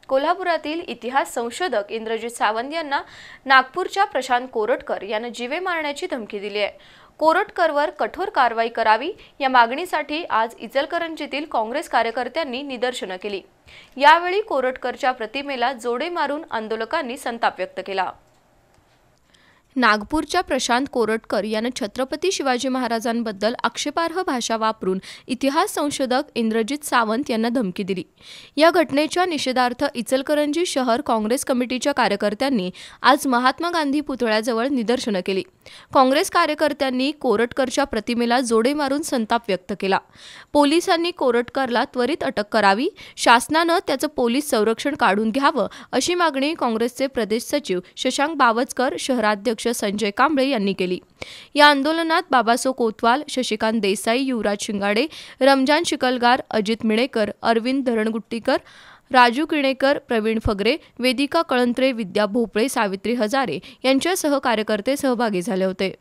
कोल्हापुरातील इतिहास संशोधक इंद्रजित सावंत यांना नागपूरच्या प्रशांत कोरटकर यानं जीवे मारण्याची धमकी दिली आहे। कोरटकरवर कठोर कारवाई करावी या मागणीसाठी आज इचलकरंजीतील काँग्रेस कार्यकर्त्यांनी निदर्शनं केली। यावेळी कोरटकरच्या प्रतिमेला जोडे मारून आंदोलकांनी संताप व्यक्त केला। नागपूरच्या प्रशांत कोरटकर यानं छत्रपती शिवाजी महाराजांबद्दल आक्षेपार्ह भाषा वापरून इतिहास संशोधक इंद्रजित सावंत यांना धमकी दिली। या घटनेच्या निषेधार्थ इचलकरंजी शहर काँग्रेस कमिटीच्या कार्यकर्त्यांनी आज महात्मा गांधी पुतळ्याजवळ निदर्शनं केली। काँग्रेस कार्यकर्त्यांनी कोरटकरच्या प्रतिमेला जोडे मारून संताप व्यक्त केला। पोलिसांनी कोरटकरला त्वरित अटक करावी, शासनानं त्याचं पोलीस संरक्षण काढून घ्यावं अशी मागणी काँग्रेसचे प्रदेश सचिव शशांक बावस्कर, शहराध्यक्ष संजय कांबळे यांनी केली। या आंदोलनात बाबासो कोतवाल, शशिकांत देसाई, युवराज शिंगाडे, रमजान शिकलगार, अजित मिणेकर, अरविंद धरणगुट्टीकर, राजू किणेकर, प्रवीण फगरे, वेदिका कळंत्रे, विद्या भोपळे, सावित्री हजारे यांच्यासह कार्यकर्ते सहभागी झाले होते।